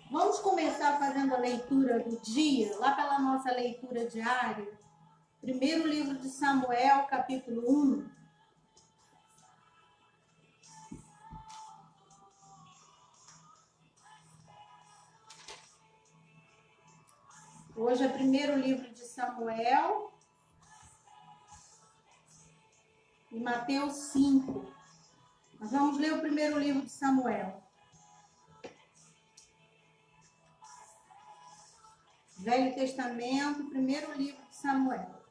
Vamos começar fazendo a leitura do dia, lá pela nossa leitura diária. Primeiro livro de Samuel, capítulo 1. Hoje é primeiro livro de Samuel e Mateus 5. Nós vamos ler o primeiro livro de Samuel. Velho Testamento, primeiro livro de Samuel.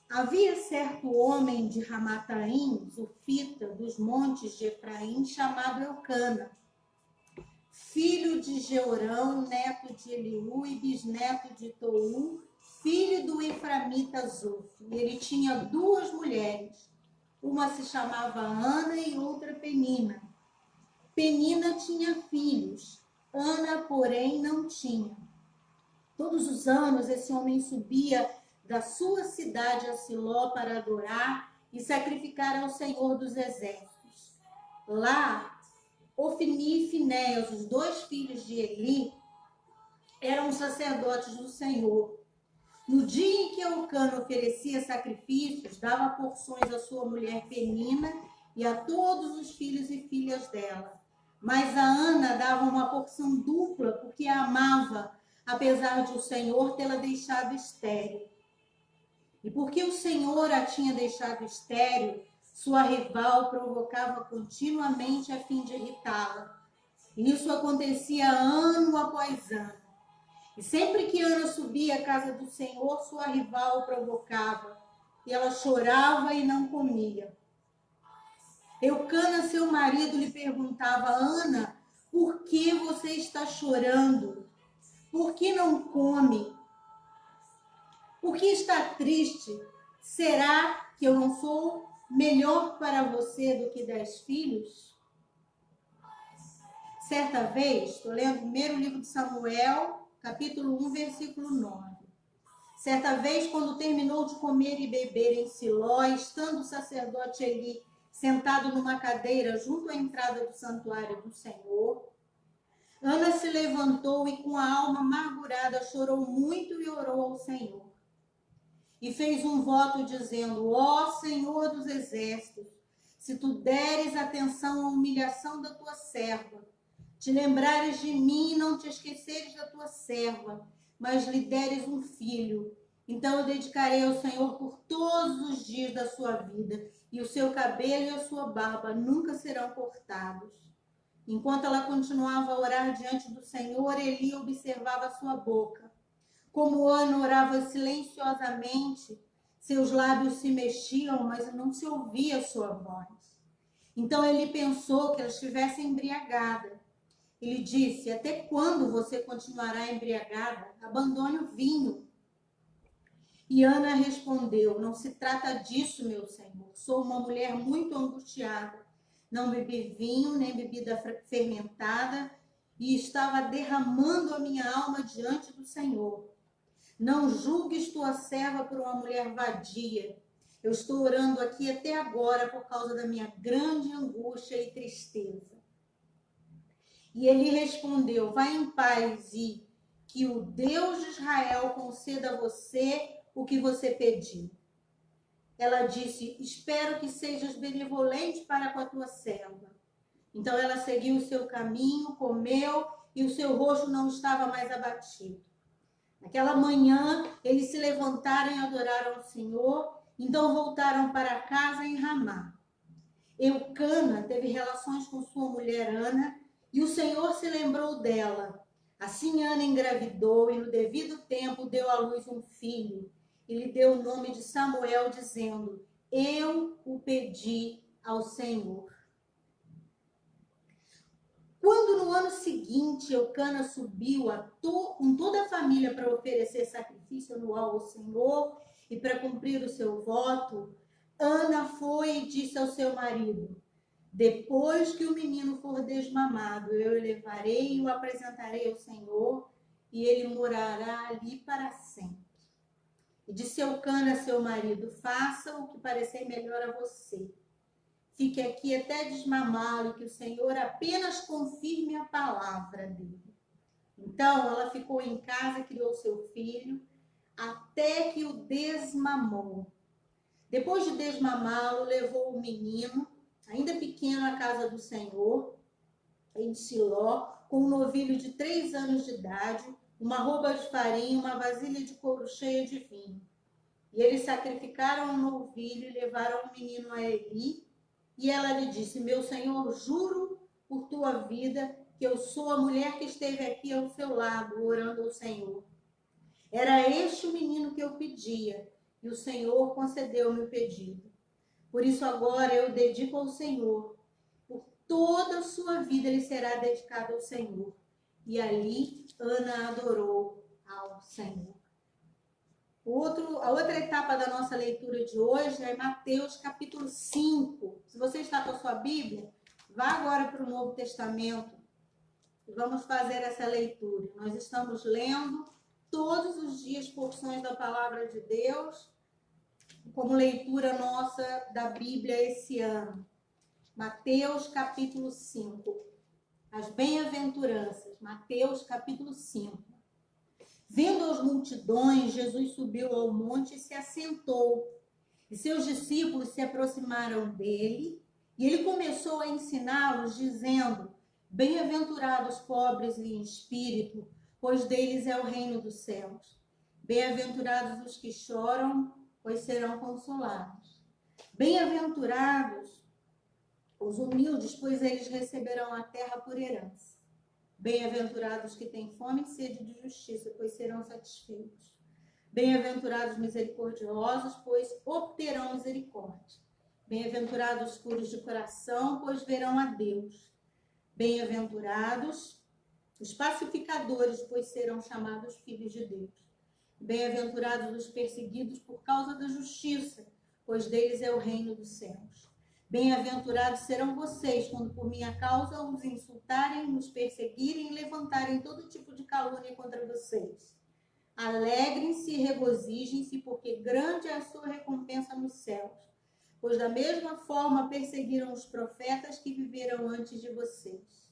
Havia certo homem de Ramataim, Zufita, dos montes de Efraim, chamado Eucana, filho de Jeorão, neto de Eliú e bisneto de Tou, filho do Eframita Zuf. Ele tinha duas mulheres, uma se chamava Ana e outra Penina. Penina tinha filhos, Ana, porém, não tinha. Todos os anos esse homem subia da sua cidade a Siló para adorar e sacrificar ao Senhor dos Exércitos. Lá, Ofni e Finéias, os dois filhos de Eli, eram sacerdotes do Senhor. No dia em que Eucana oferecia sacrifícios, dava porções à sua mulher Penina e a todos os filhos e filhas dela. Mas a Ana dava uma porção dupla, porque a amava, apesar de o Senhor tê-la deixado estéril. E porque o Senhor a tinha deixado estéril, sua rival provocava continuamente a fim de irritá-la. Isso acontecia ano após ano. E sempre que Ana subia à casa do Senhor, sua rival o provocava. E ela chorava e não comia. Eucana, seu marido, lhe perguntava: Ana, por que você está chorando? Por que não come? Por que está triste? Será que eu não sou melhor para você do que 10 filhos? Certa vez, estou lendo o primeiro livro de Samuel, capítulo 1, versículo 9. Certa vez, quando terminou de comer e beber em Siló, estando o sacerdote Eli sentado numa cadeira junto à entrada do santuário do Senhor, Ana se levantou e com a alma amargurada chorou muito e orou ao Senhor. E fez um voto dizendo: ó Senhor dos exércitos, se tu deres atenção à humilhação da tua serva, te lembrares de mim e não te esqueceres da tua serva, mas lhe deres um filho, então eu dedicarei ao Senhor por todos os dias da sua vida, e o seu cabelo e a sua barba nunca serão cortados. Enquanto ela continuava a orar diante do Senhor, Eli observava a sua boca. Como Ana orava silenciosamente, seus lábios se mexiam, mas não se ouvia sua voz. Então ele pensou que ela estivesse embriagada. Ele disse: até quando você continuará embriagada? Abandone o vinho. E Ana respondeu: não se trata disso, meu senhor. Sou uma mulher muito angustiada. Não bebi vinho, nem bebida fermentada, e estava derramando a minha alma diante do Senhor. Não julgues tua serva por uma mulher vadia. Eu estou orando aqui até agora por causa da minha grande angústia e tristeza. E ele respondeu: vai em paz e que o Deus de Israel conceda a você o que você pediu. Ela disse: espero que sejas benevolente para com a tua serva. Então ela seguiu o seu caminho, comeu e o seu rosto não estava mais abatido. Naquela manhã, eles se levantaram e adoraram ao Senhor, então voltaram para casa em Ramá. Eucana teve relações com sua mulher Ana, e o Senhor se lembrou dela. Assim Ana engravidou e no devido tempo deu à luz um filho. E lhe deu o nome de Samuel, dizendo: eu o pedi ao Senhor. Quando no ano seguinte Eucana subiu com toda a família para oferecer sacrifício anual ao Senhor e para cumprir o seu voto, Ana foi e disse ao seu marido: depois que o menino for desmamado, eu o levarei e o apresentarei ao Senhor, e ele morará ali para sempre. E disse Eucana a seu marido: faça o que parecer melhor a você. fique aqui até desmamá-lo, que o Senhor apenas confirme a palavra dele. Então, ela ficou em casa, criou seu filho, até que o desmamou. Depois de desmamá-lo, levou o menino, ainda pequeno, à casa do Senhor, em Siló, com um novilho de 3 anos de idade, uma roupa de farinha, uma vasilha de couro cheia de vinho. E eles sacrificaram o novilho e levaram o menino a Eli. E ela lhe disse: meu senhor, juro por tua vida que eu sou a mulher que esteve aqui ao seu lado, orando ao Senhor. Era este o menino que eu pedia, e o Senhor concedeu-me o pedido. Por isso agora eu dedico ao Senhor. Por toda a sua vida ele será dedicado ao Senhor. E ali Ana adorou ao Senhor. A outra etapa da nossa leitura de hoje é Mateus capítulo 5. Se você está com a sua Bíblia, vá agora para o Novo Testamento e vamos fazer essa leitura. Nós estamos lendo todos os dias porções da Palavra de Deus como leitura nossa da Bíblia esse ano. Mateus capítulo 5. As bem-aventuranças. Mateus capítulo 5. Vendo as multidões, Jesus subiu ao monte e se assentou. E seus discípulos se aproximaram dele, e ele começou a ensiná-los, dizendo: bem-aventurados pobres em espírito, pois deles é o reino dos céus. Bem-aventurados os que choram, pois serão consolados. Bem-aventurados os humildes, pois eles receberão a terra por herança. Bem-aventurados que têm fome e sede de justiça, pois serão satisfeitos. Bem-aventurados misericordiosos, pois obterão misericórdia. Bem-aventurados puros de coração, pois verão a Deus. Bem-aventurados os pacificadores, pois serão chamados filhos de Deus. Bem-aventurados os perseguidos por causa da justiça, pois deles é o reino dos céus. Bem-aventurados serão vocês, quando por minha causa os insultarem, os perseguirem e levantarem todo tipo de calúnia contra vocês. Alegrem-se e regozijem-se, porque grande é a sua recompensa nos céus. Pois da mesma forma perseguiram os profetas que viveram antes de vocês.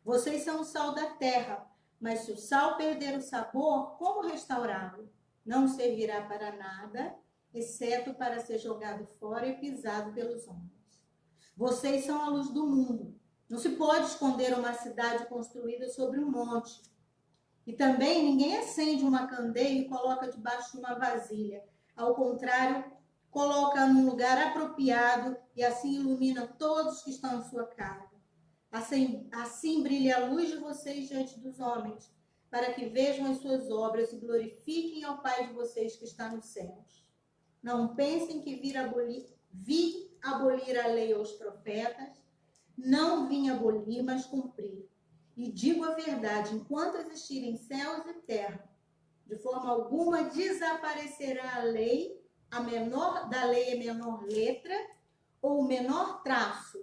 Vocês são o sal da terra, mas se o sal perder o sabor, como restaurá-lo? Não servirá para nada, exceto para ser jogado fora e pisado pelos homens. Vocês são a luz do mundo. Não se pode esconder uma cidade construída sobre um monte. E também ninguém acende uma candeia e coloca debaixo de uma vasilha. Ao contrário, coloca num lugar apropriado e assim ilumina todos que estão em sua casa. Assim brilha a luz de vocês diante dos homens, para que vejam as suas obras e glorifiquem ao Pai de vocês que está nos céus. Não pensem que vim abolir a lei aos profetas. Não vim abolir, mas cumprir. E digo a verdade, enquanto existirem céus e terra, de forma alguma desaparecerá a lei da lei é menor letra ou o menor traço,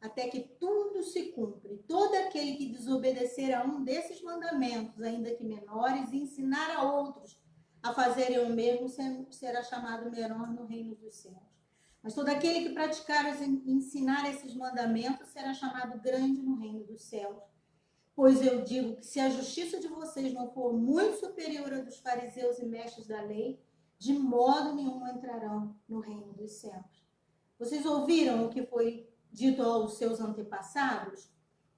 até que tudo se cumpre. Todo aquele que desobedecer a um desses mandamentos, ainda que menores, e ensinar a outros a fazerem o mesmo, será chamado menor no reino dos céus. Mas todo aquele que praticar e ensinar esses mandamentos será chamado grande no reino dos céus. Pois eu digo que se a justiça de vocês não for muito superior à dos fariseus e mestres da lei, de modo nenhum entrarão no reino dos céus. Vocês ouviram o que foi dito aos seus antepassados?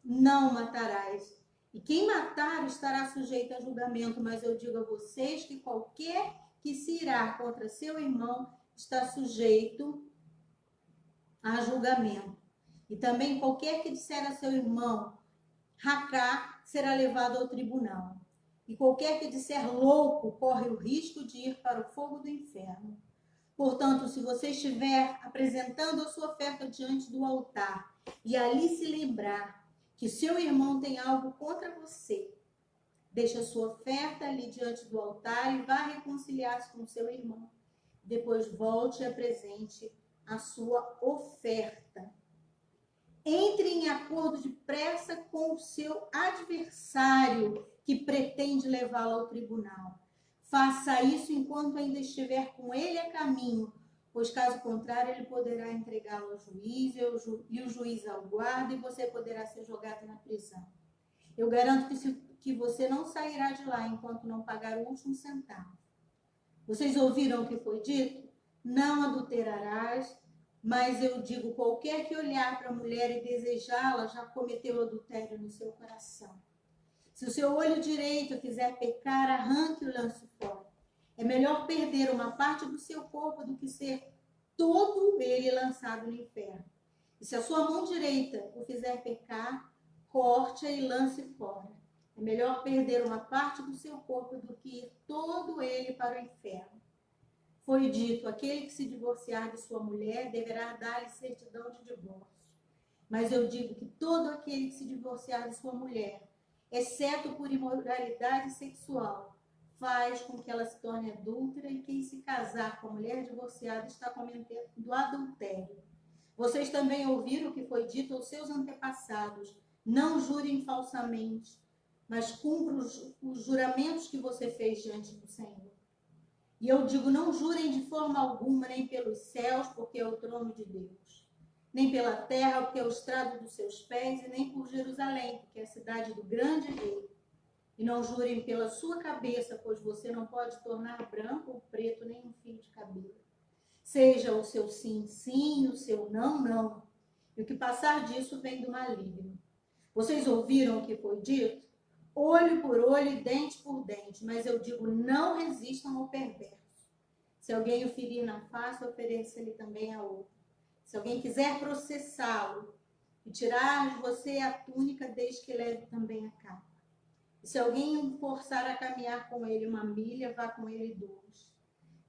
Não matarás. E quem matar estará sujeito a julgamento, mas eu digo a vocês que qualquer que se irá contra seu irmão está sujeito a julgamento. E também qualquer que disser a seu irmão, Racá, será levado ao tribunal. E qualquer que disser louco corre o risco de ir para o fogo do inferno. Portanto, se você estiver apresentando a sua oferta diante do altar e ali se lembrar que seu irmão tem algo contra você, deixe a sua oferta ali diante do altar e vá reconciliar-se com seu irmão. Depois volte e apresente a sua oferta. Entre em acordo depressa com o seu adversário que pretende levá-lo ao tribunal. Faça isso enquanto ainda estiver com ele a caminho, pois caso contrário ele poderá entregá-lo ao juiz e o juiz ao guarda e você poderá ser jogado na prisão. Eu garanto que você não sairá de lá enquanto não pagar o último centavo. Vocês ouviram o que foi dito? Não adulterarás, mas eu digo, qualquer que olhar para a mulher e desejá-la já cometeu adultério no seu coração. Se o seu olho direito quiser pecar, arranque e o lance fora. É melhor perder uma parte do seu corpo do que ser todo ele lançado no inferno. E se a sua mão direita o fizer pecar, corte-a e lance fora. É melhor perder uma parte do seu corpo do que ir todo ele para o inferno. Foi dito, aquele que se divorciar de sua mulher deverá dar-lhe certidão de divórcio. Mas eu digo que todo aquele que se divorciar de sua mulher, exceto por imoralidade sexual, faz com que ela se torne adúltera, e quem se casar com a mulher divorciada está cometendo adultério. Vocês também ouviram o que foi dito aos seus antepassados: não jurem falsamente, mas cumpram os juramentos que você fez diante do Senhor. E eu digo, não jurem de forma alguma, nem pelos céus, porque é o trono de Deus, nem pela terra, porque é o estrado dos seus pés, e nem por Jerusalém, porque é a cidade do grande rei. E não jurem pela sua cabeça, pois você não pode tornar branco ou preto nem um fio de cabelo. Seja o seu sim, sim, o seu não, não. E o que passar disso vem do maligno. Vocês ouviram o que foi dito? Olho por olho e dente por dente. Mas eu digo, não resistam ao perverso. Se alguém o ferir na face, ofereça-lhe também a outra. Se alguém quiser processá-lo e tirar de você a túnica, desde que leve também a capa. E se alguém o forçar a caminhar com ele 1 milha, vá com ele 2.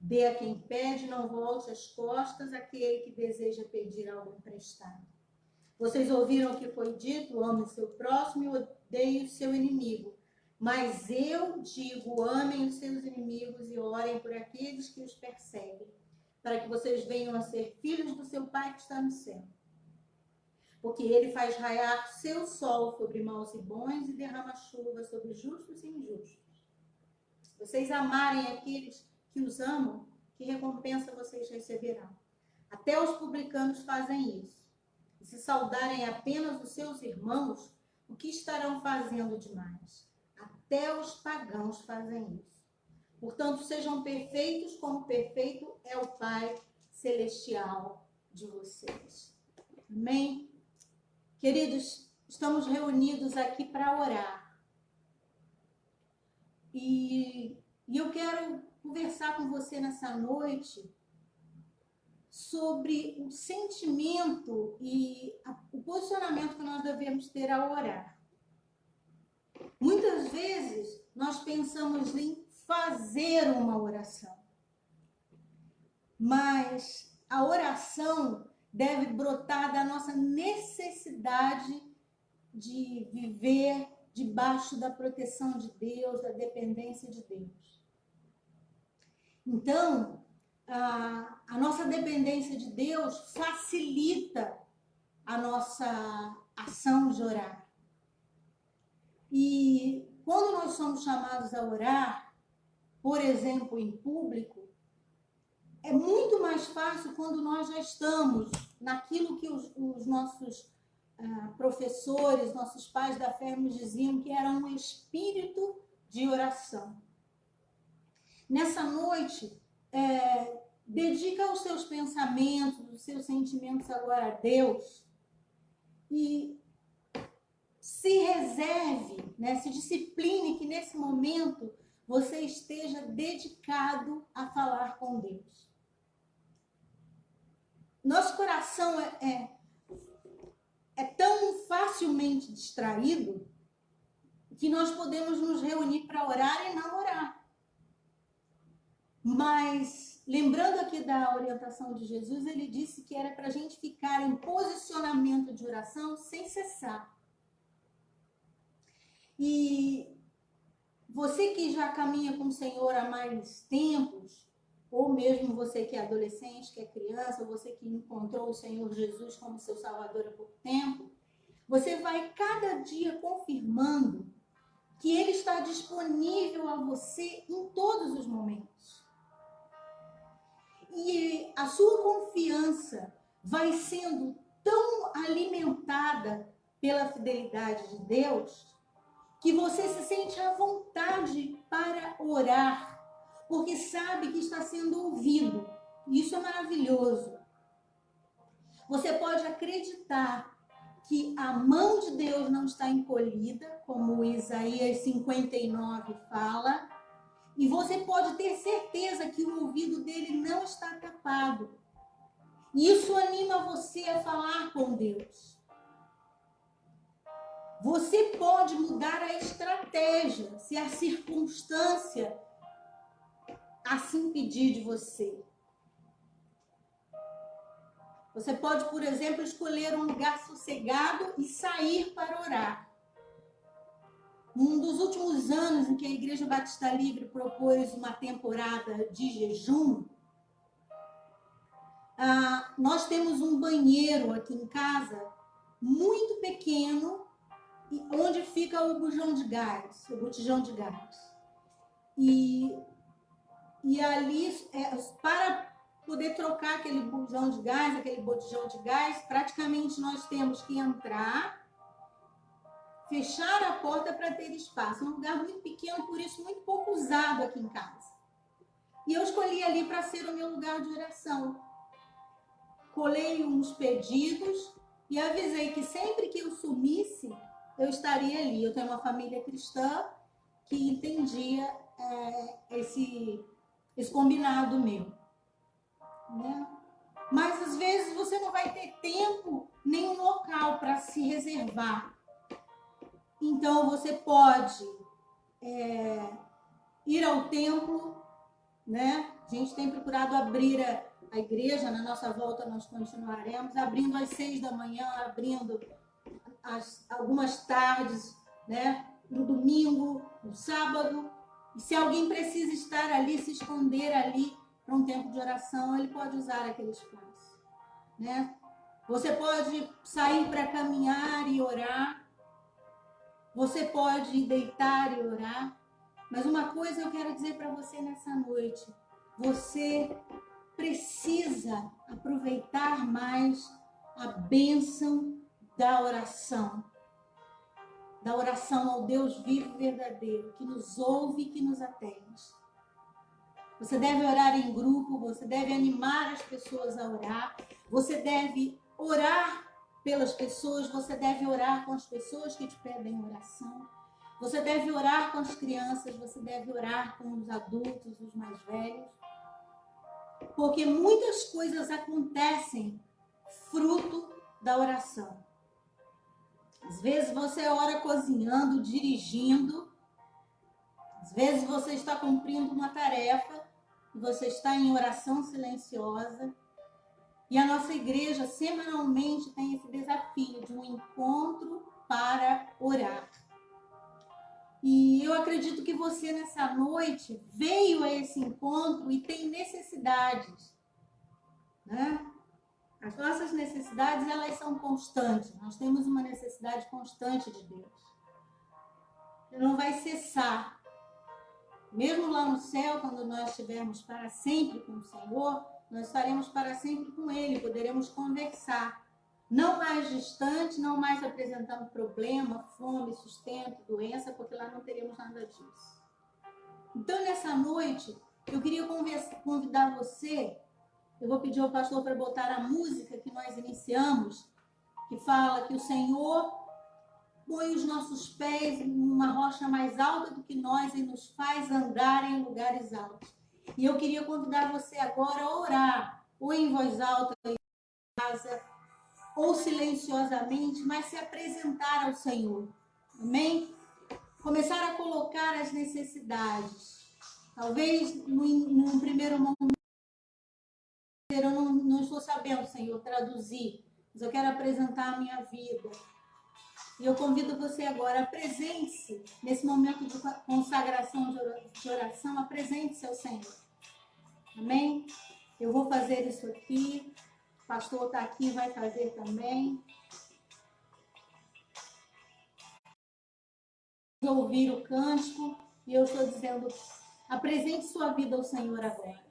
Dê a quem pede, não volte as costas àquele que deseja pedir algo emprestado. Vocês ouviram o que foi dito? Ame o seu próximo e odeie o seu inimigo. Mas eu digo, amem os seus inimigos e orem por aqueles que os perseguem, para que vocês venham a ser filhos do seu Pai que está no céu. Porque ele faz raiar seu sol sobre maus e bons e derrama chuva sobre justos e injustos. Se vocês amarem aqueles que os amam, que recompensa vocês receberão? Até os publicanos fazem isso. E se saudarem apenas os seus irmãos, o que estarão fazendo demais? Até os pagãos fazem isso. Portanto, sejam perfeitos como perfeito é o Pai Celestial de vocês. Amém? Queridos, estamos reunidos aqui para orar. E eu quero conversar com você nessa noite sobre o sentimento e o posicionamento que nós devemos ter ao orar. Muitas vezes nós pensamos em fazer uma oração, mas a oração deve brotar da nossa necessidade de viver debaixo da proteção de Deus, da dependência de Deus. Então, a nossa dependência de Deus facilita a nossa ação de orar. E quando nós somos chamados a orar, por exemplo, em público, é muito mais fácil quando nós já estamos naquilo que os nossos professores, nossos pais da fé nos diziam que era um espírito de oração. Nessa noite, dedica os seus pensamentos, os seus sentimentos agora a Deus e se reserve, se discipline que nesse momento você esteja dedicado a falar com Deus. Nosso coração é tão facilmente distraído que nós podemos nos reunir para orar e não orar. Mas, lembrando aqui da orientação de Jesus, ele disse que era para a gente ficar em posicionamento de oração sem cessar. E você que já caminha com o Senhor há mais tempos, ou mesmo você que é adolescente, que é criança, ou você que encontrou o Senhor Jesus como seu Salvador há pouco tempo, você vai cada dia confirmando que Ele está disponível a você em todos os momentos. E a sua confiança vai sendo tão alimentada pela fidelidade de Deus que você se sente à vontade para orar, porque sabe que está sendo ouvido. Isso é maravilhoso. Você pode acreditar que a mão de Deus não está encolhida, como Isaías 59 fala, e você pode ter certeza que o ouvido dele não está tapado. Isso anima você a falar com Deus. Você pode mudar a estratégia se a circunstância assim pedir de você. Você pode, por exemplo, escolher um lugar sossegado e sair para orar. Um dos últimos anos em que a Igreja Batista Livre propôs uma temporada de jejum, nós temos um banheiro aqui em casa, muito pequeno, onde fica o botijão de gás. E ali, para poder trocar aquele botijão de gás, praticamente nós temos que entrar, fechar a porta para ter espaço. É um lugar muito pequeno, por isso muito pouco usado aqui em casa. E eu escolhi ali para ser o meu lugar de oração. Colei uns pedidos e avisei que sempre que eu sumisse, eu estaria ali. Eu tenho uma família cristã que entendia esse combinado meu, né? Mas às vezes você não vai ter tempo nem um local para se reservar. Então você pode ir ao templo, né? A gente tem procurado abrir a igreja, na nossa volta nós continuaremos abrindo às 6 da manhã, abrindo algumas tardes, né? No domingo, no sábado. E se alguém precisa estar ali, se esconder ali para um tempo de oração, ele pode usar aquele espaço, né? Você pode sair para caminhar e orar. Você pode deitar e orar. Mas uma coisa eu quero dizer para você nessa noite. Você precisa aproveitar mais a bênção da oração. Da oração ao Deus vivo e verdadeiro, que nos ouve e que nos atende. Você deve orar em grupo, você deve animar as pessoas a orar, você deve orar pelas pessoas, você deve orar com as pessoas que te pedem oração, você deve orar com as crianças, você deve orar com os adultos, os mais velhos, porque muitas coisas acontecem fruto da oração. Às vezes você ora cozinhando, dirigindo, às vezes você está cumprindo uma tarefa e você está em oração silenciosa. E a nossa igreja semanalmente tem esse desafio de um encontro para orar. E eu acredito que você nessa noite veio a esse encontro e tem necessidades, né? As nossas necessidades, elas são constantes. Nós temos uma necessidade constante de Deus. Ele não vai cessar. Mesmo lá no céu, quando nós estivermos para sempre com o Senhor, nós estaremos para sempre com Ele, poderemos conversar. Não mais distante, não mais apresentando problema, fome, sustento, doença, porque lá não teremos nada disso. Então, nessa noite, eu queria convidar você. Eu vou pedir ao pastor para botar a música que nós iniciamos, que fala que o Senhor põe os nossos pés em uma rocha mais alta do que nós e nos faz andar em lugares altos. E eu queria convidar você agora a orar, ou em voz alta, em casa, ou silenciosamente, mas se apresentar ao Senhor. Amém? Começar a colocar as necessidades. Talvez, num primeiro momento, eu não estou sabendo, Senhor, traduzir, mas eu quero apresentar a minha vida. E eu convido você agora, apresente-se nesse momento de consagração de oração, apresente-se ao Senhor. Amém? Eu vou fazer isso aqui, o pastor está aqui, vai fazer também. Vou ouvir o cântico e eu estou dizendo, apresente sua vida ao Senhor agora.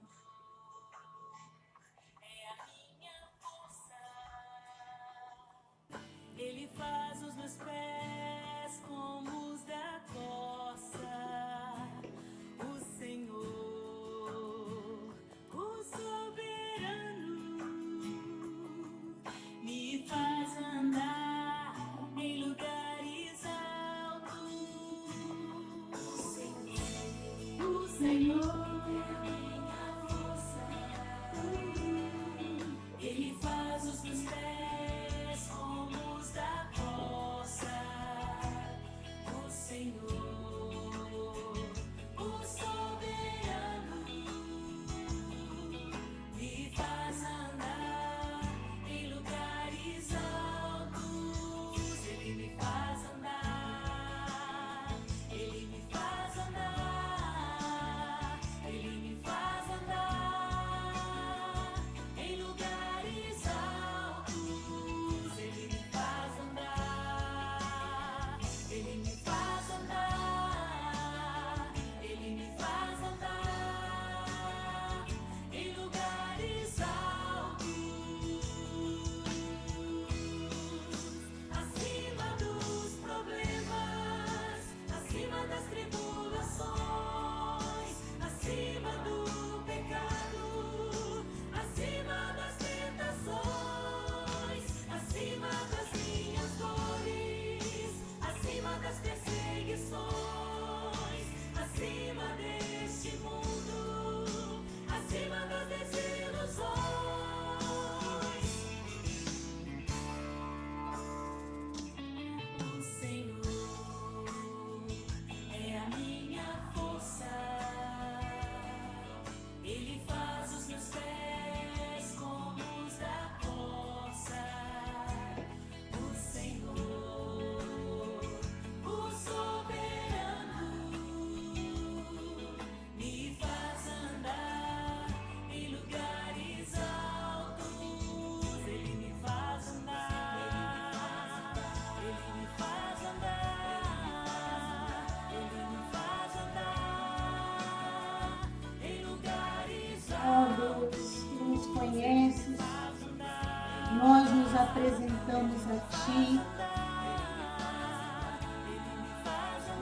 Nós nos apresentamos a Ti.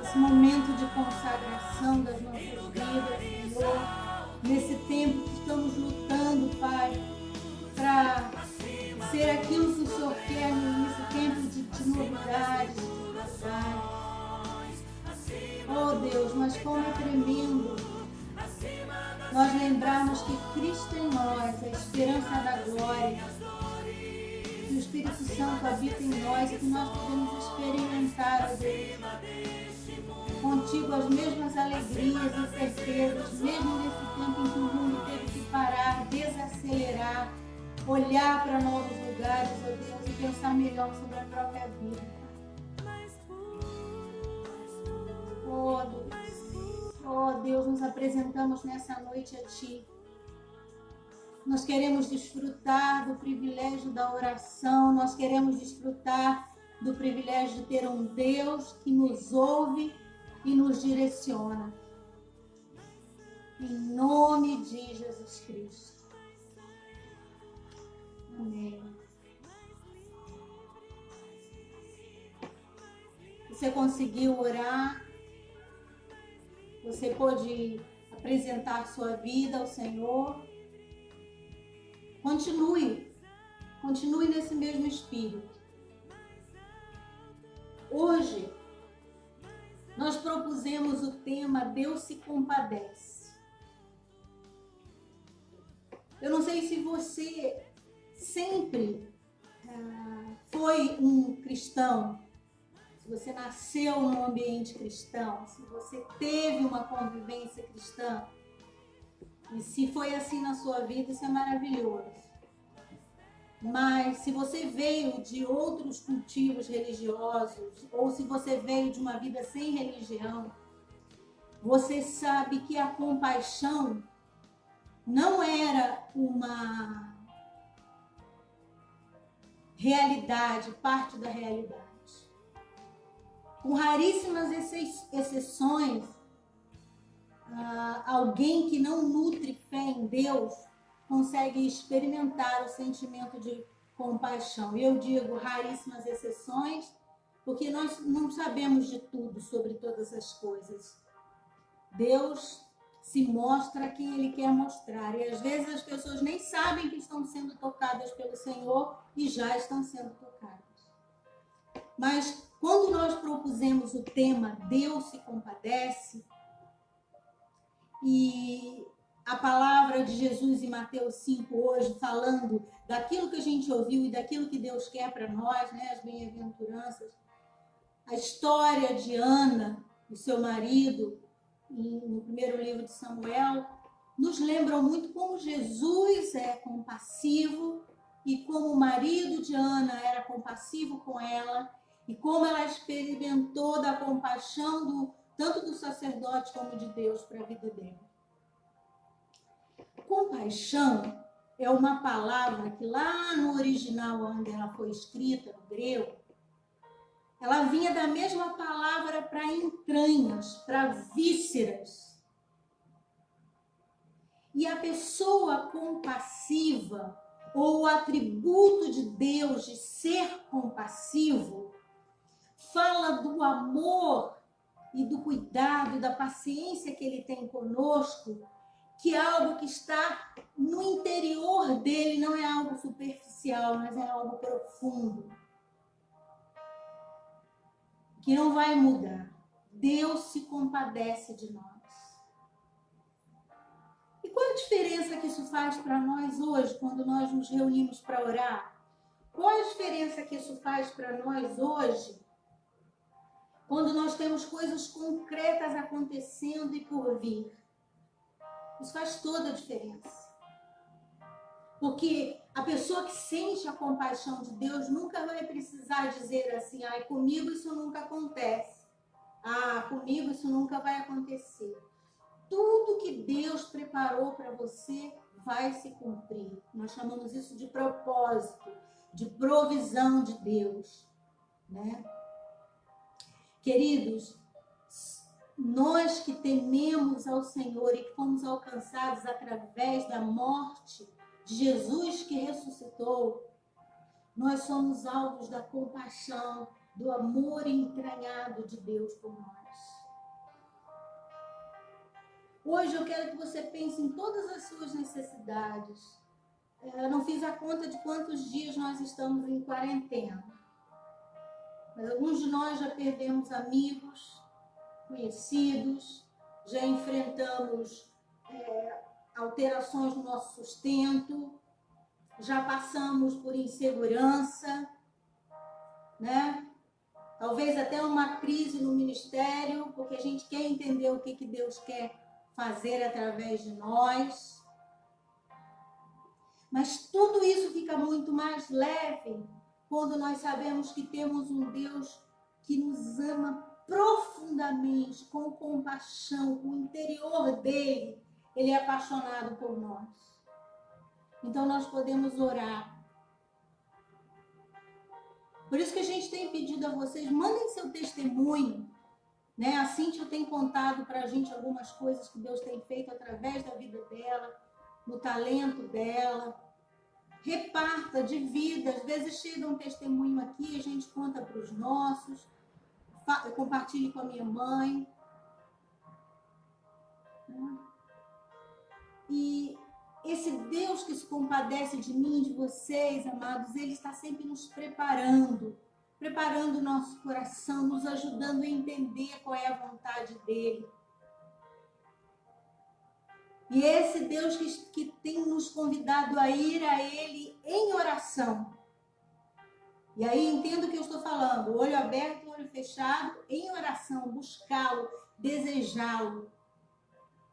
Esse momento de consagração das nossas vidas, Senhor. Nesse tempo que estamos lutando, Pai, para ser aquilo que o Senhor quer nesse tempo de novidade, de dificuldade. Oh Deus, mas como é tremendo nós lembrarmos que Cristo em nós, a esperança da glória, que o Espírito Santo habita em nós e que nós podemos experimentar, oh Deus, contigo as mesmas alegrias e certezas, mesmo nesse tempo em que o mundo teve que parar, desacelerar, olhar para novos lugares, oh Deus, e pensar melhor sobre a própria vida. Oh Deus, nos apresentamos nessa noite a Ti. Nós queremos desfrutar do privilégio da oração, nós queremos desfrutar do privilégio de ter um Deus que nos ouve e nos direciona. Em nome de Jesus Cristo. Amém. Você conseguiu orar? Você pôde apresentar sua vida ao Senhor? Continue nesse mesmo espírito. Hoje, nós propusemos o tema Deus se compadece. Eu não sei se você sempre foi um cristão, se você nasceu num ambiente cristão, se você teve uma convivência cristã, e se foi assim na sua vida, isso é maravilhoso. Mas se você veio de outros cultivos religiosos, ou se você veio de uma vida sem religião, você sabe que a compaixão não era uma realidade, parte da realidade. Com raríssimas exceções, alguém que não nutre fé em Deus consegue experimentar o sentimento de compaixão. E eu digo raríssimas exceções, porque nós não sabemos de tudo sobre todas as coisas. Deus se mostra a quem Ele quer mostrar. E às vezes as pessoas nem sabem que estão sendo tocadas pelo Senhor e já estão sendo tocadas. Mas quando nós propusemos o tema Deus se compadece, E a palavra de Jesus em Mateus 5 hoje, falando daquilo que a gente ouviu e daquilo que Deus quer para nós, né? As bem-aventuranças. A história de Ana e seu marido, no primeiro livro de Samuel, nos lembram muito como Jesus é compassivo e como o marido de Ana era compassivo com ela e como ela experimentou da compaixão tanto do sacerdote como de Deus para a vida dela. Compaixão é uma palavra que lá no original, onde ela foi escrita, no grego, ela vinha da mesma palavra para entranhas, para vísceras. E a pessoa compassiva, ou o atributo de Deus de ser compassivo, fala do amor e do cuidado e da paciência que ele tem conosco, que é algo que está no interior dele, não é algo superficial, mas é algo profundo, que não vai mudar. Deus se compadece de nós. E qual a diferença que isso faz para nós hoje, quando nós nos reunimos para orar? Qual a diferença que isso faz para nós hoje, quando nós temos coisas concretas acontecendo e por vir? Isso faz toda a diferença. Porque a pessoa que sente a compaixão de Deus nunca vai precisar dizer assim, ai, comigo isso nunca acontece. Ah, comigo isso nunca vai acontecer. Tudo que Deus preparou para você vai se cumprir. Nós chamamos isso de propósito, de provisão de Deus, né? Queridos, nós que tememos ao Senhor e que fomos alcançados através da morte de Jesus que ressuscitou, nós somos alvos da compaixão, do amor entranhado de Deus por nós. Hoje eu quero que você pense em todas as suas necessidades. Eu não fiz a conta de quantos dias nós estamos em quarentena. Mas alguns de nós já perdemos amigos, conhecidos, já enfrentamos alterações no nosso sustento, já passamos por insegurança, né? Talvez até uma crise no ministério, porque a gente quer entender o que Deus quer fazer através de nós. Mas tudo isso fica muito mais leve quando nós sabemos que temos um Deus que nos ama profundamente, com compaixão, com o interior dele. Ele é apaixonado por nós. Então nós podemos orar. Por isso que a gente tem pedido a vocês, mandem seu testemunho. Né? A Cíntia tem contado para a gente algumas coisas que Deus tem feito através da vida dela, no talento dela. Reparta, divida. Às vezes chega um testemunho aqui, a gente conta para os nossos. Eu compartilho com a minha mãe. E esse Deus que se compadece de mim e de vocês, amados, ele está sempre nos preparando o nosso coração, nos ajudando a entender qual é a vontade dele. E esse Deus que tem nos convidado a ir a ele em oração. E aí entendo o que eu estou falando, olho aberto, olho fechado, em oração, buscá-lo, desejá-lo,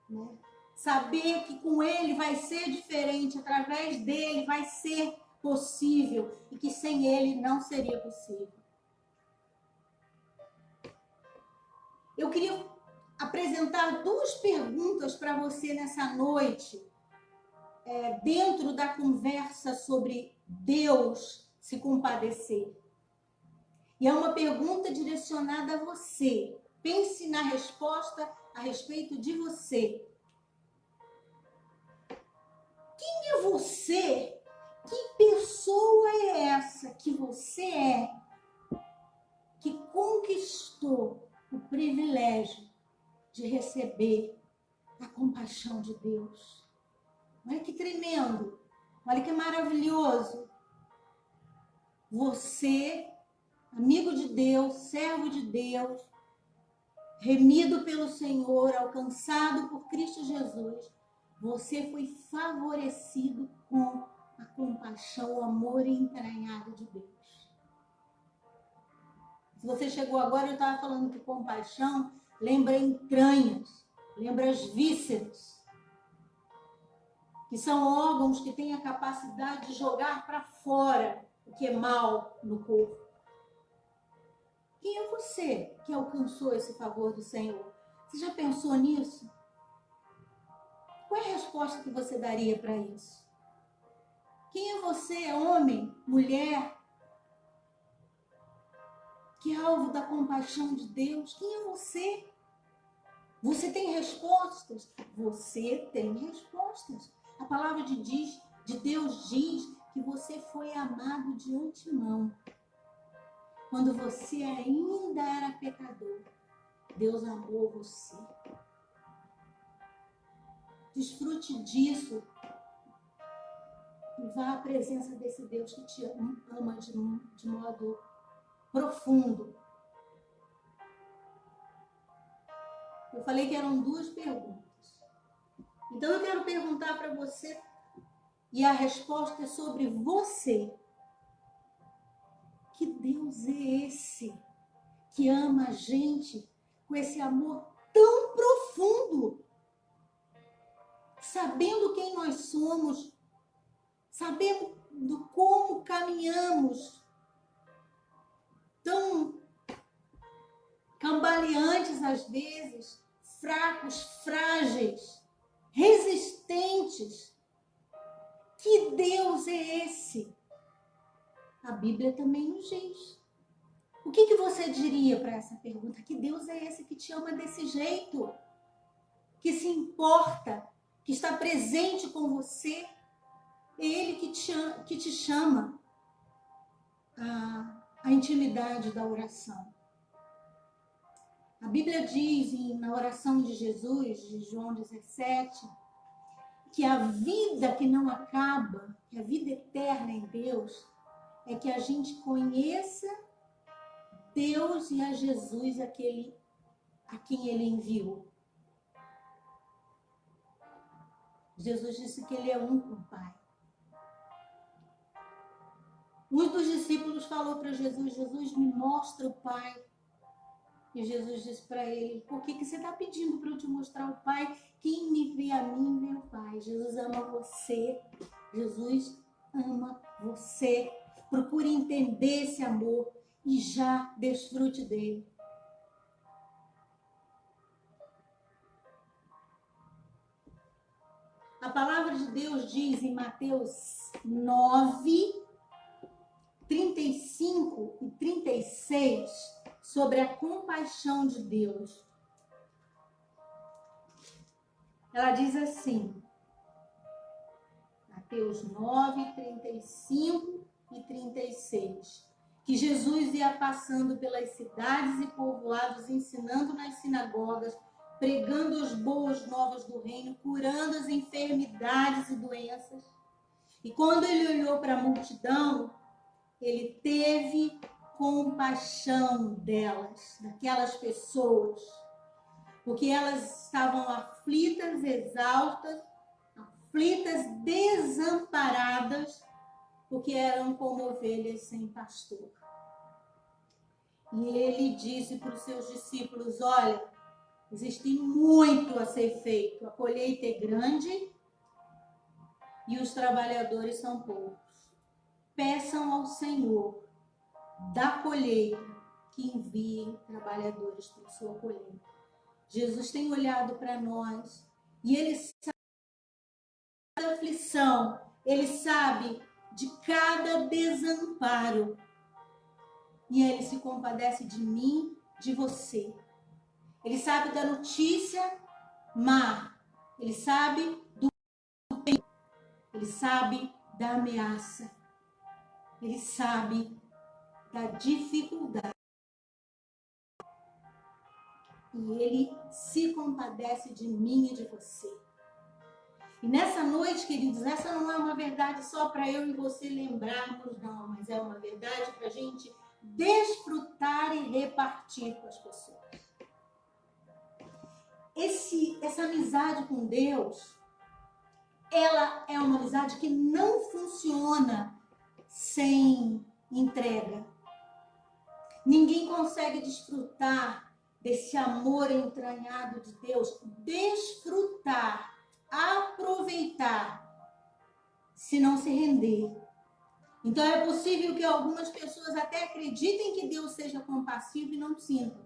né? Saber que com ele vai ser diferente, através dele vai ser possível e que sem ele não seria possível. Eu queria apresentar duas perguntas para você nessa noite, dentro da conversa sobre Deus se compadecer. E é uma pergunta direcionada a você. Pense na resposta a respeito de você. Quem é você? Que pessoa é essa que você é, que conquistou o privilégio de receber a compaixão de Deus? Olha que tremendo, olha que maravilhoso. Você, amigo de Deus, servo de Deus, remido pelo Senhor, alcançado por Cristo Jesus, você foi favorecido com a compaixão, o amor entranhado de Deus. Se você chegou agora, eu estava falando que compaixão lembra entranhas, lembra as vísceras, que são órgãos que têm a capacidade de jogar para fora o que é mal no corpo. Quem é você que alcançou esse favor do Senhor? Você já pensou nisso? Qual é a resposta que você daria para isso? Quem é você, homem, mulher, que é alvo da compaixão de Deus? Quem é você? Você tem respostas? Você tem respostas. A palavra de Deus diz que você foi amado de antemão. Quando você ainda era pecador, Deus amou você. Desfrute disso e vá à presença desse Deus que te ama de modo profundo. Eu falei que eram 2 perguntas. Então eu quero perguntar para você, e a resposta é sobre você. Que Deus é esse que ama a gente com esse amor tão profundo? Sabendo quem nós somos, sabendo como caminhamos, tão cambaleantes às vezes, fracos, frágeis, resistentes. Que Deus é esse? A Bíblia também nos diz. O que você diria para essa pergunta? Que Deus é esse que te ama desse jeito? Que se importa, que está presente com você? É Ele que te chama à intimidade da oração. A Bíblia diz na oração de Jesus, de João 17, que a vida que não acaba, que a vida eterna em Deus, é que a gente conheça Deus e a Jesus, aquele a quem Ele enviou. Jesus disse que Ele é um com o Pai. Um dos discípulos falou para Jesus, Jesus, me mostra o Pai. E Jesus disse para ele, por que você está pedindo para eu te mostrar o Pai? Quem me vê a mim, vê o Pai. Jesus ama você. Jesus ama você. Procure entender esse amor e já desfrute dele. A palavra de Deus diz em Mateus 9, 35 e 36 sobre a compaixão de Deus. Ela diz assim, Mateus 9, 35 e 36, que Jesus ia passando pelas cidades e povoados, ensinando nas sinagogas, pregando as boas novas do reino, curando as enfermidades e doenças. E quando ele olhou para a multidão, ele teve compaixão delas, daquelas pessoas, porque elas estavam aflitas, exaustas, aflitas, desamparadas, porque eram como ovelhas sem pastor. E ele disse para os seus discípulos, olha, existe muito a ser feito, a colheita é grande e os trabalhadores são poucos. Peçam ao Senhor da colheita que envie trabalhadores para a sua colheita. Jesus tem olhado para nós e Ele sabe da aflição, Ele sabe de cada desamparo e Ele se compadece de mim, de você. Ele sabe da notícia má, Ele sabe do bem, Ele sabe da ameaça, Ele sabe da dificuldade. E Ele se compadece de mim e de você. E nessa noite, queridos, essa não é uma verdade só para eu e você lembrarmos, não, mas é uma verdade para a gente desfrutar e repartir com as pessoas. essa amizade com Deus, ela é uma amizade que não funciona sem entrega. Ninguém consegue desfrutar desse amor entranhado de Deus, desfrutar, aproveitar, se não se render. Então é possível que algumas pessoas até acreditem que Deus seja compassivo e não sintam.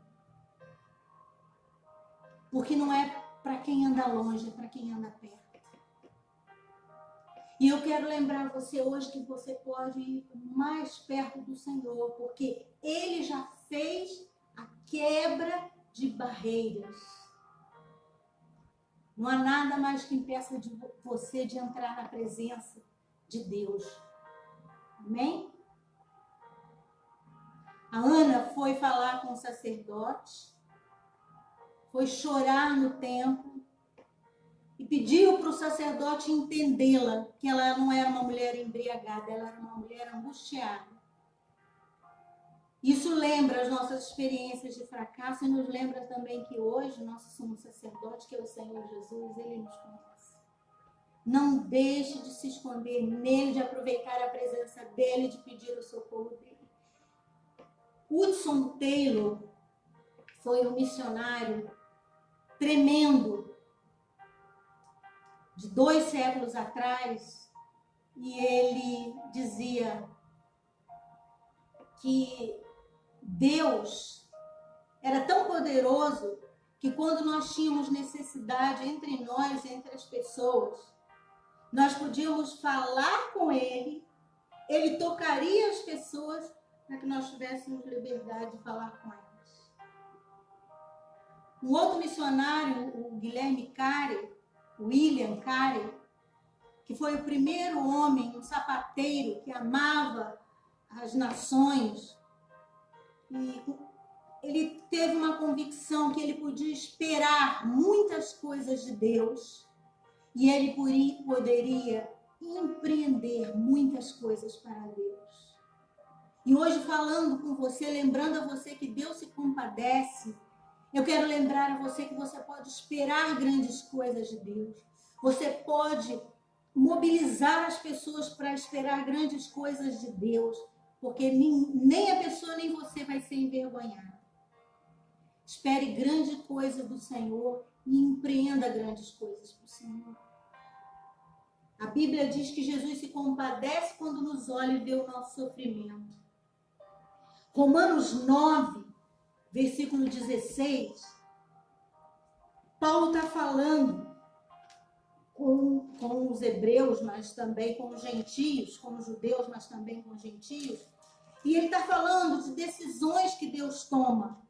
Porque não é para quem anda longe, é para quem anda perto. E eu quero lembrar você hoje que você pode ir mais perto do Senhor, porque Ele já fez a quebra de barreiras. Não há nada mais que impeça de você de entrar na presença de Deus. Amém? A Ana foi falar com o sacerdote, foi chorar no templo e pediu para o sacerdote entendê-la, que ela não era uma mulher embriagada, ela era uma mulher angustiada. Isso lembra as nossas experiências de fracasso e nos lembra também que hoje nosso sumo sacerdote, que é o Senhor Jesus, Ele nos conhece. Não deixe de se esconder nele, de aproveitar a presença dele, de pedir o socorro dele. Hudson Taylor foi um missionário tremendo de 2 séculos atrás, e ele dizia que Deus era tão poderoso que quando nós tínhamos necessidade entre nós, entre as pessoas, nós podíamos falar com ele, ele tocaria as pessoas para que nós tivéssemos liberdade de falar com elas. Um outro missionário, o Guilherme Carey, William Carey, que foi o primeiro homem, um sapateiro que amava as nações, e ele teve uma convicção que ele podia esperar muitas coisas de Deus e ele poderia empreender muitas coisas para Deus. E hoje, falando com você, lembrando a você que Deus se compadece, eu quero lembrar a você que você pode esperar grandes coisas de Deus. Você pode mobilizar as pessoas para esperar grandes coisas de Deus, porque nem a pessoa nem você vai ser envergonhado. Espere grande coisa do Senhor e empreenda grandes coisas para o Senhor. A Bíblia diz que Jesus se compadece quando nos olha e vê o nosso sofrimento. Romanos 9, versículo 16, Paulo está falando com os hebreus, mas também com os gentios, com os judeus, mas também com os gentios. E ele está falando de decisões que Deus toma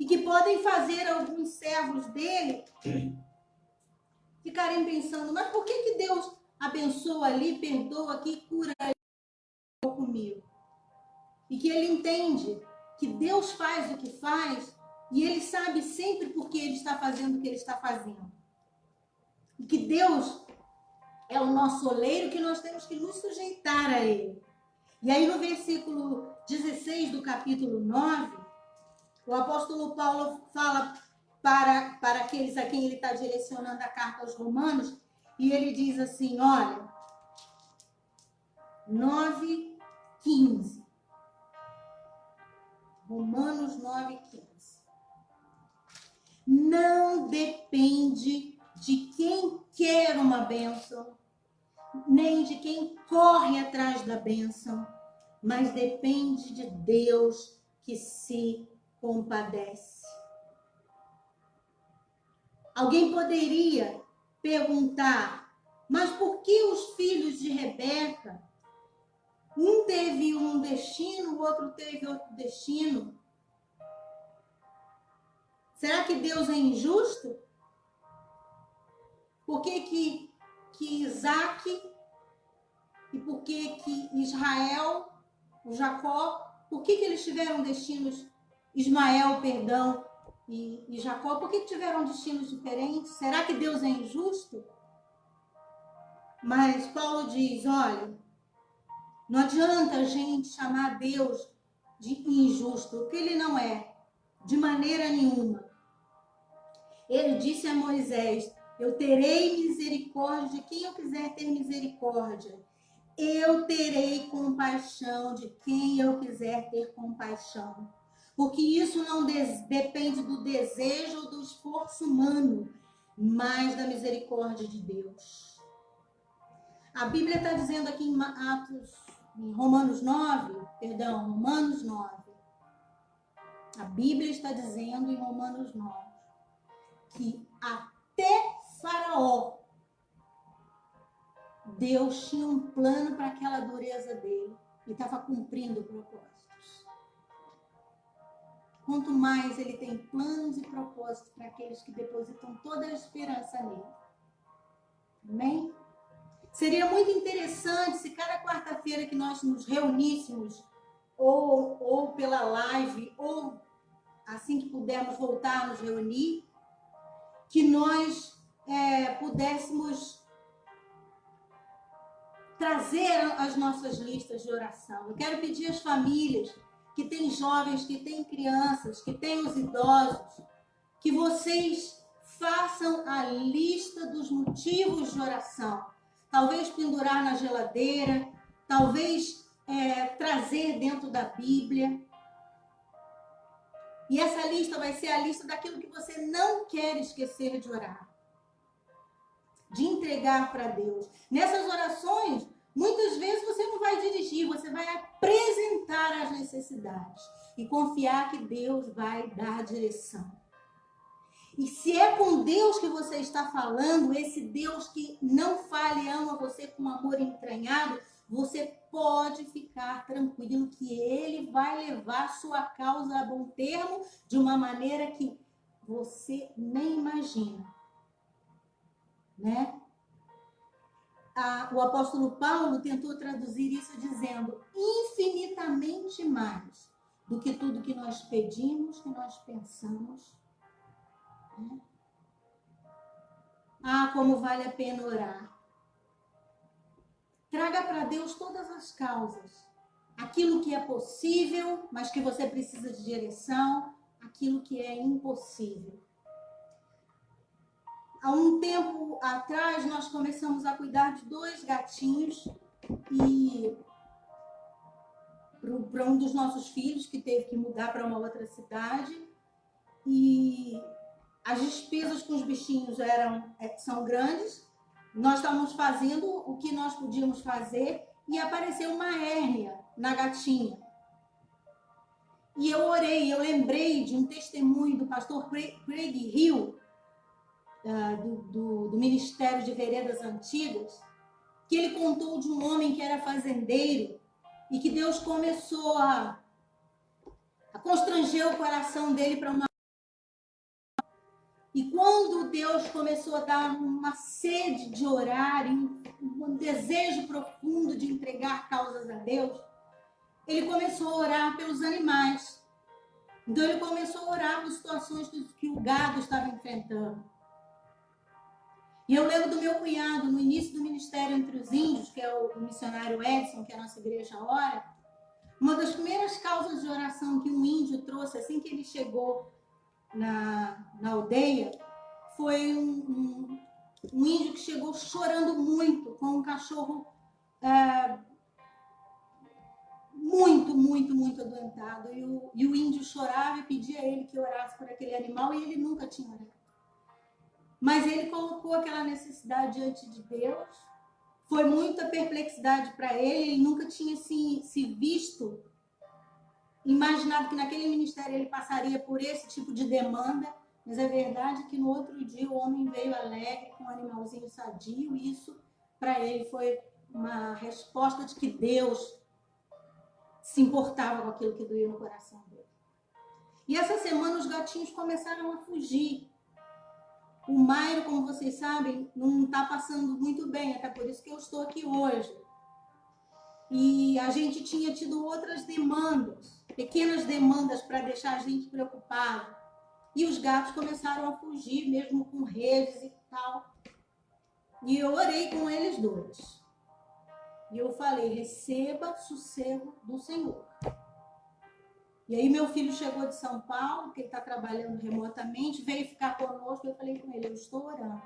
e que podem fazer alguns servos dele ficarem pensando, mas por que Deus abençoa ali, perdoa aqui, cura comigo? E que ele entende que Deus faz o que faz e ele sabe sempre por que ele está fazendo o que ele está fazendo. E que Deus é o nosso oleiro, que nós temos que nos sujeitar a ele. E aí no versículo 16 do capítulo 9, o apóstolo Paulo fala para aqueles a quem ele está direcionando a carta aos Romanos, e ele diz assim, olha, 9:15. Romanos 9:15. Não depende de quem quer uma bênção, nem de quem corre atrás da bênção, mas depende de Deus que se compadece. Alguém poderia perguntar, mas por que os filhos de Rebeca, um teve um destino, o outro teve outro destino? Será que Deus é injusto? Por que Isaac e por que Israel, o Jacó, por que eles tiveram destinos, Ismael, perdão, e Jacó, por que tiveram destinos diferentes? Será que Deus é injusto? Mas Paulo diz, olha, não adianta a gente chamar Deus de injusto, porque ele não é, de maneira nenhuma. Ele disse a Moisés: eu terei misericórdia de quem eu quiser ter misericórdia. Eu terei compaixão de quem eu quiser ter compaixão. Porque isso não depende do desejo ou do esforço humano, mas da misericórdia de Deus. A Bíblia está dizendo aqui em Romanos 9, a Bíblia está dizendo em Romanos 9 que até Faraó, Deus tinha um plano para aquela dureza dele e estava cumprindo propósitos. Quanto mais ele tem planos e propósitos para aqueles que depositam toda a esperança nele. Amém? Seria muito interessante se cada quarta-feira que nós nos reuníssemos, ou pela live, ou assim que pudermos voltar a nos reunir, que nós pudéssemos trazer as nossas listas de oração. Eu quero pedir às famílias que têm jovens, que têm crianças, que têm os idosos, que vocês façam a lista dos motivos de oração. Talvez pendurar na geladeira, talvez trazer dentro da Bíblia. E essa lista vai ser a lista daquilo que você não quer esquecer de orar. De entregar para Deus. Nessas orações, muitas vezes você não vai dirigir, você vai apresentar as necessidades e confiar que Deus vai dar direção. E se é com Deus que você está falando, esse Deus que não falha e ama você com amor entranhado, você pode ficar tranquilo que Ele vai levar sua causa a bom termo de uma maneira que você nem imagina. Né? O apóstolo Paulo tentou traduzir isso dizendo infinitamente mais do que tudo que nós pedimos, que nós pensamos. Né? Como vale a pena orar. Traga para Deus todas as causas. Aquilo que é possível, mas que você precisa de direção. Aquilo que é impossível. Há um tempo atrás, nós começamos a cuidar de 2 gatinhos e para um dos nossos filhos que teve que mudar para uma outra cidade. E as despesas com os bichinhos são grandes. Nós estávamos fazendo o que nós podíamos fazer e apareceu uma hérnia na gatinha. E eu orei, eu lembrei de um testemunho do pastor Craig Hill, do Ministério de Veredas Antigas, que ele contou de um homem que era fazendeiro e que Deus começou a constranger o coração dele para uma... E quando Deus começou a dar uma sede de orar e um desejo profundo de entregar causas a Deus, ele começou a orar pelos animais. Então ele começou a orar por situações que o gado estava enfrentando. E eu lembro do meu cunhado, no início do ministério entre os índios, que é o missionário Edson, que a nossa igreja ora, uma das primeiras causas de oração que um índio trouxe assim que ele chegou na aldeia, foi um índio que chegou chorando muito, com um cachorro muito adoentado. E o índio chorava e pedia a ele que orasse por aquele animal e ele nunca tinha orado. Mas ele colocou aquela necessidade diante de Deus. Foi muita perplexidade para ele. Ele nunca tinha se visto, imaginado que naquele ministério ele passaria por esse tipo de demanda. Mas é verdade que no outro dia o homem veio alegre, com um animalzinho sadio. E isso, para ele, foi uma resposta de que Deus se importava com aquilo que doía no coração dele. E essa semana os gatinhos começaram a fugir. O Mairo, como vocês sabem, não está passando muito bem, até por isso que eu estou aqui hoje. E a gente tinha tido outras demandas, pequenas demandas para deixar a gente preocupado. E os gatos começaram a fugir, mesmo com redes e tal. E eu orei com eles 2. E eu falei, receba sossego do Senhor. E aí meu filho chegou de São Paulo, que ele está trabalhando remotamente, veio ficar conosco. Eu falei com ele, eu estou orando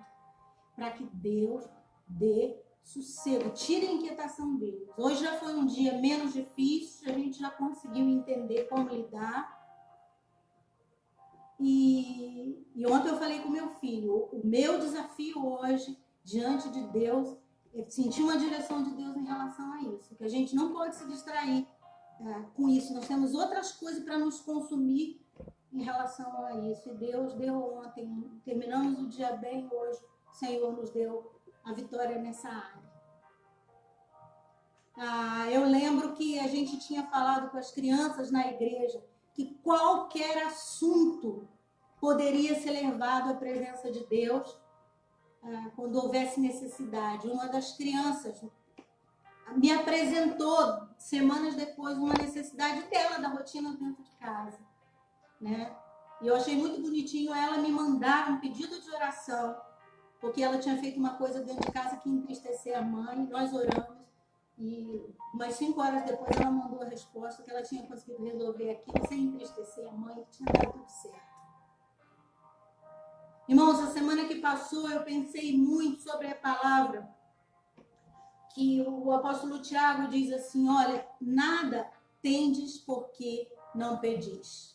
para que Deus dê sossego, tire a inquietação deles. Hoje já foi um dia menos difícil, a gente já conseguiu entender como lidar. E ontem eu falei com meu filho, o meu desafio hoje, diante de Deus, é sentir uma direção de Deus em relação a isso, que a gente não pode se distrair com isso. Nós temos outras coisas para nos consumir em relação a isso. E Deus deu ontem, terminamos o dia bem hoje, o Senhor nos deu a vitória nessa área. Eu lembro que a gente tinha falado com as crianças na igreja que qualquer assunto poderia ser levado à presença de Deus quando houvesse necessidade. Uma das crianças me apresentou, semanas depois, uma necessidade dela, da rotina dentro de casa, né? E eu achei muito bonitinho ela me mandar um pedido de oração, porque ela tinha feito uma coisa dentro de casa que entristeceu a mãe, nós oramos, e umas 5 horas depois ela mandou a resposta que ela tinha conseguido resolver aquilo sem entristecer a mãe, que tinha dado tudo certo. Irmãos, a semana que passou eu pensei muito sobre a palavra que o apóstolo Tiago diz assim, olha, nada tendes porque não pedis.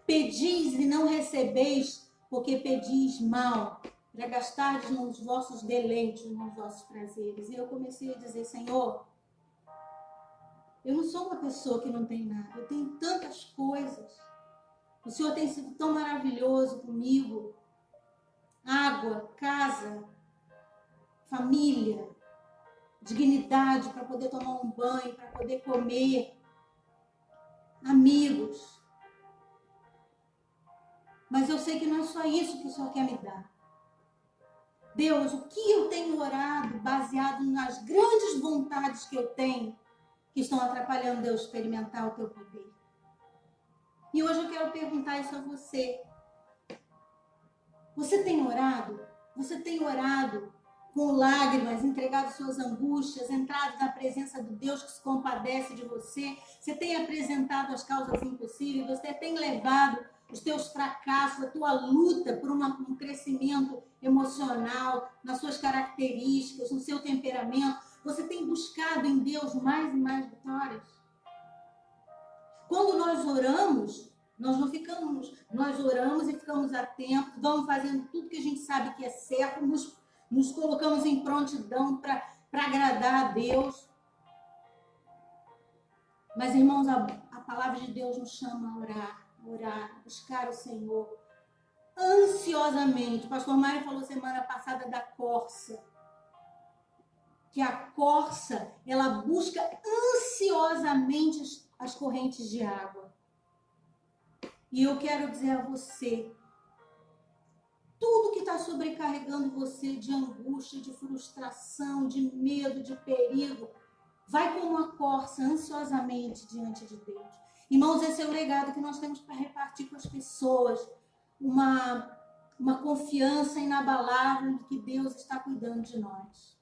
Pedis e não recebeis porque pedis mal, para gastardes nos vossos deleites, nos vossos prazeres. E eu comecei a dizer, Senhor, eu não sou uma pessoa que não tem nada, eu tenho tantas coisas. O Senhor tem sido tão maravilhoso comigo. Água, casa, família, dignidade para poder tomar um banho, para poder comer, amigos. Mas eu sei que não é só isso que o Senhor quer me dar. Deus, o que eu tenho orado baseado nas grandes vontades que eu tenho, que estão atrapalhando eu experimentar o teu poder? E hoje eu quero perguntar isso a você. Você tem orado? Você tem orado com lágrimas, entregado suas angústias, entrado na presença do Deus que se compadece de você? Você tem apresentado as causas impossíveis? Você tem levado os teus fracassos, a tua luta por um crescimento emocional, nas suas características, no seu temperamento? Você tem buscado em Deus mais e mais vitórias? Quando nós oramos, nós não ficamos, nós oramos e ficamos atentos, vamos fazendo tudo que a gente sabe que é certo, nos colocamos em prontidão para agradar a Deus. Mas, irmãos, a palavra de Deus nos chama a orar, a buscar o Senhor ansiosamente. O pastor Mário falou semana passada da corça, que a corça, ela busca ansiosamente as correntes de água. E eu quero dizer a você, tudo que está sobrecarregando você de angústia, de frustração, de medo, de perigo, vai como uma corça ansiosamente diante de Deus. Irmãos, esse é o legado que nós temos para repartir com as pessoas. Uma confiança inabalável de que Deus está cuidando de nós.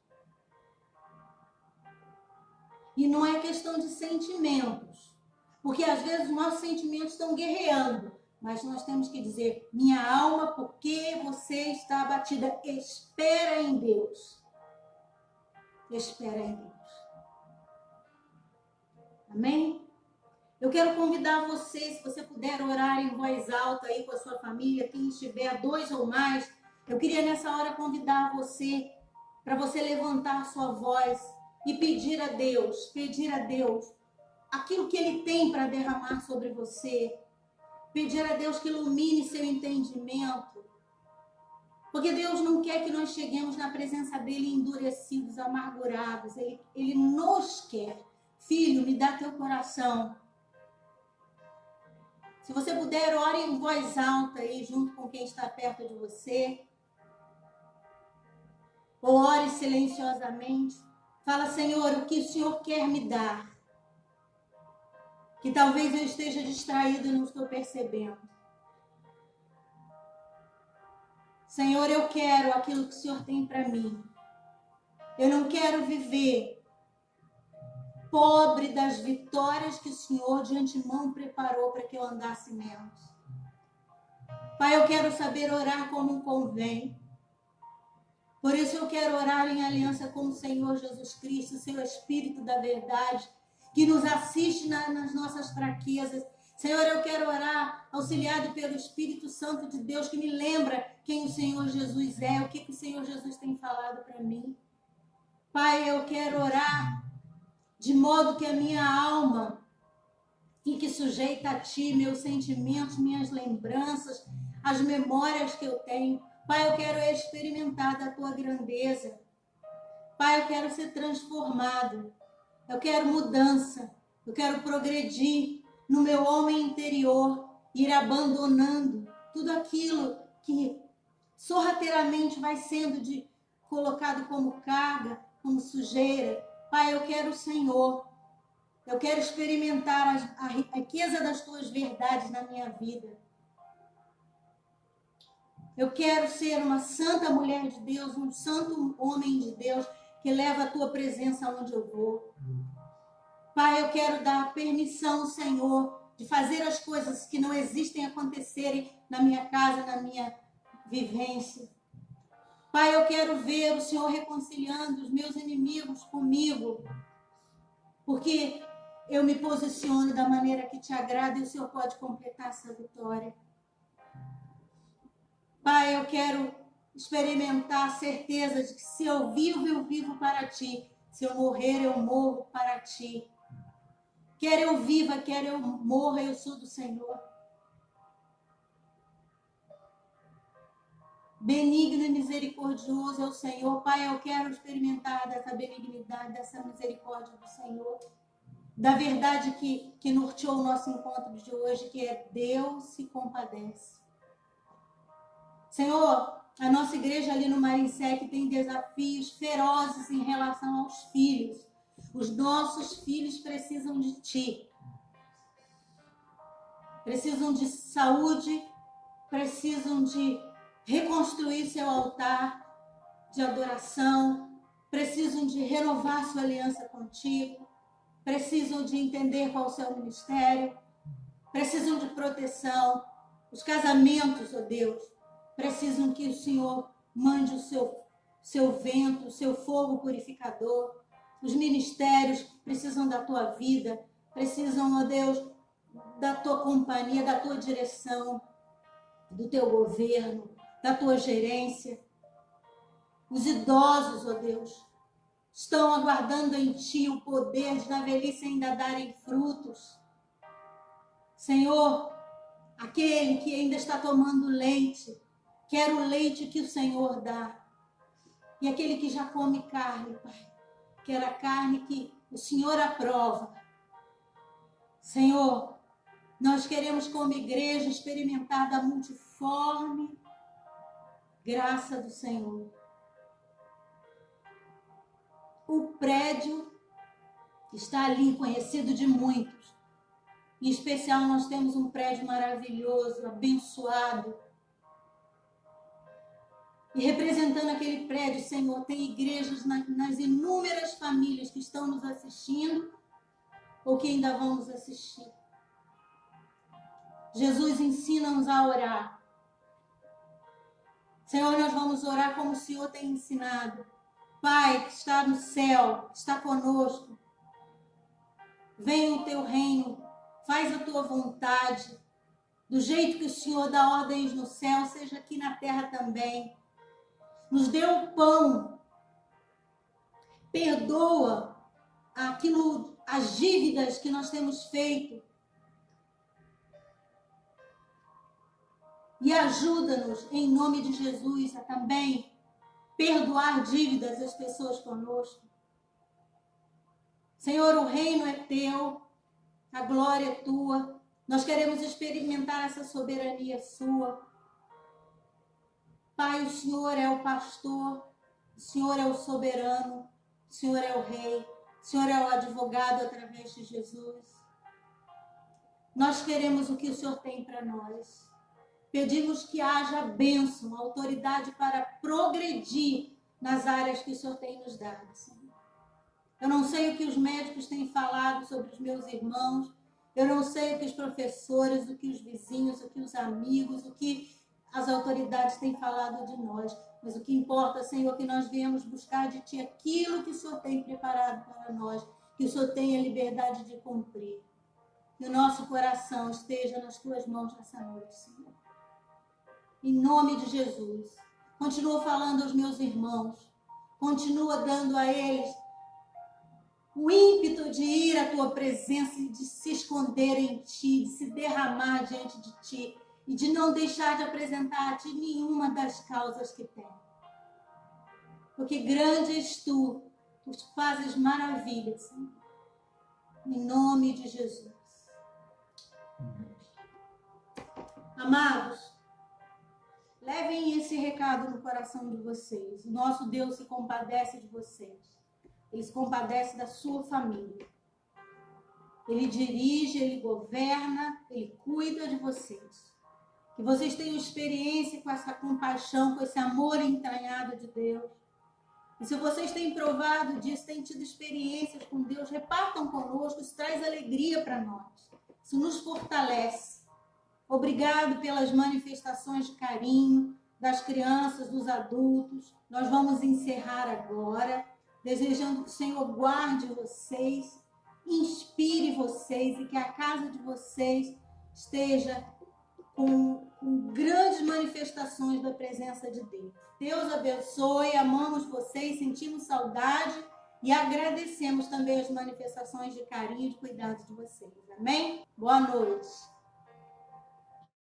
E não é questão de sentimentos, porque às vezes os nossos sentimentos estão guerreando, mas nós temos que dizer, minha alma, por que você está abatida? Espera em Deus. Espera em Deus. Amém? Eu quero convidar você, se você puder orar em voz alta aí com a sua família, quem estiver a 2 ou mais, eu queria nessa hora convidar você, para você levantar a sua voz e pedir a Deus aquilo que Ele tem para derramar sobre você. Pedir a Deus que ilumine seu entendimento. Porque Deus não quer que nós cheguemos na presença dEle endurecidos, amargurados. Ele nos quer. Filho, me dá teu coração. Se você puder, ore em voz alta aí, junto com quem está perto de você. Ou ore silenciosamente. Fala, Senhor, o que o Senhor quer me dar? Que talvez eu esteja distraído e não estou percebendo. Senhor, eu quero aquilo que o Senhor tem para mim. Eu não quero viver pobre das vitórias que o Senhor de antemão preparou para que eu andasse nelas. Pai, eu quero saber orar como convém. Por isso eu quero orar em aliança com o Senhor Jesus Cristo, seu Espírito da verdade, que nos assiste nas nossas fraquezas. Senhor, eu quero orar auxiliado pelo Espírito Santo de Deus, que me lembra quem o Senhor Jesus é, o que o Senhor Jesus tem falado para mim. Pai, eu quero orar de modo que a minha alma fique sujeita a Ti, meus sentimentos, minhas lembranças, as memórias que eu tenho. Pai, eu quero experimentar da Tua grandeza. Pai, eu quero ser transformado. Eu quero mudança. Eu quero progredir no meu homem interior, ir abandonando tudo aquilo que sorrateiramente vai sendo colocado como carga, como sujeira. Pai, eu quero o Senhor. Eu quero experimentar a riqueza das Tuas verdades na minha vida. Eu quero ser uma santa mulher de Deus, um santo homem de Deus, que leva a Tua presença onde eu vou. Pai, eu quero dar permissão, Senhor, de fazer as coisas que não existem acontecerem na minha casa, na minha vivência. Pai, eu quero ver o Senhor reconciliando os meus inimigos comigo, porque eu me posiciono da maneira que Te agrada e o Senhor pode completar essa vitória. Pai, eu quero experimentar a certeza de que se eu vivo para Ti. Se eu morrer, eu morro para Ti. Quer eu viva, quer eu morra, eu sou do Senhor. Benigno e misericordioso é o Senhor. Pai, eu quero experimentar dessa benignidade, dessa misericórdia do Senhor. Da verdade que norteou o nosso encontro de hoje, que é Deus se compadece. Senhor, a nossa igreja ali no Marinsec tem desafios ferozes em relação aos filhos. Os nossos filhos precisam de Ti. Precisam de saúde, precisam de reconstruir seu altar de adoração, precisam de renovar sua aliança contigo, precisam de entender qual é o seu ministério, precisam de proteção. Os casamentos, ó Deus, precisam que o Senhor mande o seu vento, o seu fogo purificador. Os ministérios precisam da Tua vida, precisam, ó Deus, da Tua companhia, da Tua direção, do Teu governo, da Tua gerência. Os idosos, ó Deus, estão aguardando em Ti o poder de na velhice ainda darem frutos. Senhor, aquele que ainda está tomando leite, quer o leite que o Senhor dá. E aquele que já come carne, Pai, quer a carne que o Senhor aprova. Senhor, nós queremos como igreja experimentar da multiforme graça do Senhor. O prédio está ali, conhecido de muitos. Em especial, nós temos um prédio maravilhoso, abençoado. E representando aquele prédio, Senhor, tem igrejas nas inúmeras famílias que estão nos assistindo ou que ainda vão nos assistir. Jesus, ensina-nos a orar. Senhor, nós vamos orar como o Senhor tem ensinado. Pai, que está no céu, está conosco. Venha o Teu reino, faz a Tua vontade. Do jeito que o Senhor dá ordens no céu, seja aqui na terra também. Nos dê o pão. Perdoa as dívidas que nós temos feito. E ajuda-nos, em nome de Jesus, a também perdoar dívidas das pessoas conosco. Senhor, o reino é Teu, a glória é Tua. Nós queremos experimentar essa soberania Sua. Pai, o Senhor é o pastor, o Senhor é o soberano, o Senhor é o rei, o Senhor é o advogado através de Jesus. Nós queremos o que o Senhor tem para nós. Pedimos que haja bênção, autoridade para progredir nas áreas que o Senhor tem nos dado, Senhor. Eu não sei o que os médicos têm falado sobre os meus irmãos. Eu não sei o que os professores, o que os vizinhos, o que os amigos, o que as autoridades têm falado de nós. Mas o que importa, Senhor, é que nós viemos buscar de Ti aquilo que o Senhor tem preparado para nós, que o Senhor tem a liberdade de cumprir. Que o nosso coração esteja nas Tuas mãos nessa noite, Senhor. Em nome de Jesus. Continua falando aos meus irmãos. Continua dando a eles o ímpeto de ir à Tua presença e de se esconder em Ti, de se derramar diante de Ti e de não deixar de apresentar a Ti nenhuma das causas que tem. Porque grande és Tu fazes maravilhas, Senhor. Em nome de Jesus. Amados, levem esse recado no coração de vocês. O nosso Deus se compadece de vocês. Ele se compadece da sua família. Ele dirige, Ele governa, Ele cuida de vocês. Que vocês tenham experiência com essa compaixão, com esse amor entranhado de Deus. E se vocês têm provado disso, têm tido experiências com Deus, repartam conosco, isso traz alegria para nós. Isso nos fortalece. Obrigado pelas manifestações de carinho das crianças, dos adultos. Nós vamos encerrar agora, desejando que o Senhor guarde vocês, inspire vocês e que a casa de vocês esteja com grandes manifestações da presença de Deus. Deus abençoe, amamos vocês, sentimos saudade e agradecemos também as manifestações de carinho e de cuidado de vocês. Amém? Boa noite.